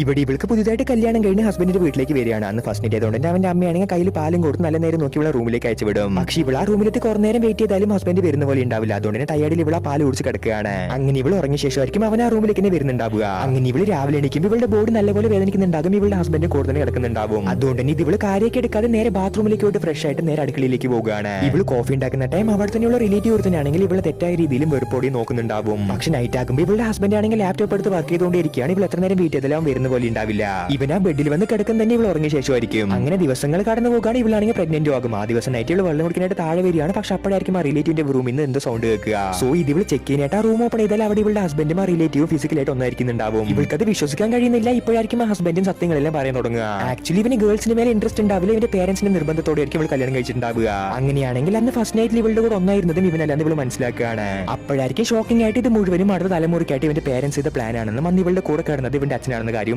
ഇവിടെ ഇവൾക്ക് പുതിയതായിട്ട് കല്യാണം കഴിഞ്ഞ് ഹസ്ബൻഡിന്റെ വീട്ടിലേക്ക് വരികയാണ്. അന്ന് ഫസ്റ്റ് നൈറ്റ് ആയതുകൊണ്ട് അവന്റെ അമ്മയാണെങ്കിൽ കയ്യിൽ പാലും കൊടുത്ത് നല്ല നേരം നോക്കി ഇവളെ റൂമിലേക്ക് അയച്ചു വിടും. പക്ഷേ ഇവൾ ആ റൂമിലെത്തി കുറേ നേരം വെയിറ്റ് ചെയ്താലും ഹസ്ബൻഡ് വരുന്ന പോലെ ഉണ്ടാവില്ല. അതുകൊണ്ട് തന്നെ ടയർഡിൽ ഇവളെ പാല് കുടിച്ച് കിടക്കുകയാണ്. അങ്ങനെ ഇവൾ ഉറങ്ങിയ ശേഷമായിരിക്കും അവൻ ആ റൂമിലേക്ക് തന്നെ വരുന്നുണ്ടാവുക. അങ്ങനെ ഇവള് രാവിലെ എണീക്കുമ്പോൾ ഇവളുടെ ബോഡി നല്ലപോലെ വേദനിക്കുന്നുണ്ടാകും. ഇവളുടെ ഹസ്ബൻഡ് കൂടെ തന്നെ കിടക്കുന്നുണ്ടാവും. അതുകൊണ്ട് തന്നെ ഇവള് കാര്യമൊക്കെ എടുക്കാതെ നേരെ ബാത്റൂമിലേക്ക് പോയിട്ട് ഫ്രഷ് ആയിട്ട് നേരെ അടുക്കളയിലേക്ക് പോകുകയാണ്. ഇവള് കോഫി ഉണ്ടാക്കുന്ന ടൈം അവിടെ തന്നെയുള്ള റിലേറ്റീവ് ഒരുത്തനാണെങ്കിൽ ഇവളെ തെറ്റായ രീതിയിലും വെറുപ്പോടി നോക്കുന്നുണ്ടാവും. പക്ഷെ നൈറ്റ് ആകുമ്പോൾ ഇവളുടെ ഹസ്ബൻഡ് ആണെങ്കിൽ ലാപ്ടോപ്പ് എടുത്ത് വർക്ക് ചെയ്തുകൊണ്ടിരിക്കുകയാണ്. ഇവൾ എത്ര നേരം വെയിറ്റ് ചെയ്താലും വരുന്ന പോലെ ഉണ്ടാവില്ല. ഇവൻ ആ ബെഡിൽ വന്ന് കിടക്കുന്ന തന്നെ ഇവൾ ഉറങ്ങിയ ശേഷമായിരിക്കും. അങ്ങനെ ദിവസങ്ങൾ കടന്നു പോകുകയാണ്. ഇവളാണെങ്കിൽ പ്രഗ്നന്റ് ആകും. ആ ദിവസം നൈറ്റ് ഇവൾ വെള്ളം കുടിക്കാനായിട്ട് താഴെ വരികയാണ്. പക്ഷെ അപ്പോഴായിരിക്കും ആ റിലേറ്റീവിന്റെ റൂമിൽ നിന്ന് എന്തോ സൗണ്ട് കേൾക്കുക. സോ ഇത് ഇവൾ ചെക്ക് ചെയ്യാനായിട്ട് ആ റൂം ഓപ്പൺ ചെയ്താൽ അവിടെ ഇവളുടെ ഹസ്ബൻഡും ആ റിലേറ്റീവ് ഫിസിക്കലായിട്ട് ഒന്നായിരിക്കുന്നുണ്ടാവും. ഇവൾക്കത് വിശ്വസിക്കാൻ കഴിയുന്നില്ല. ഇപ്പോഴായിരിക്കും ആ ഹസ്ബൻഡും സത്യങ്ങളെല്ലാം പറയാൻ തുടങ്ങുക. ആക്ച്വലി ഇവന് ഗേൾസിന് മേലെ ഇൻട്രസ്റ്റ് ഉണ്ടാവില്ല. ഇവന്റെ പേരൻസിന്റെ നിർബന്ധത്തോടെ ആയിരിക്കും ഇവൾ കല്യാണം കഴിച്ചിട്ടുണ്ടാവുക. അങ്ങനെയാണെങ്കിൽ അന്ന് ഫസ്റ്റ് നൈറ്റിൽ ഇവളുടെ കൂടെ ഒന്നായിരുന്നതും ഇവനല്ലാന്ന് ഇവൾ മനസ്സിലാക്കുകയാണ്. അപ്പോഴായിരിക്കും ഷോക്കിംഗ് ആയിട്ട് ഇത് മുഴുവനും അടുത്ത തലമുറയ്ക്കായിട്ട് ഇവന്റെ പേരൻസ് ചെയ്ത പ്ലാൻ ആണെന്നും അന്ന് ഇവളുടെ കൂടെ കിടന്നത് ഇവന്റെ അച്ഛനാണെന്ന കാര്യം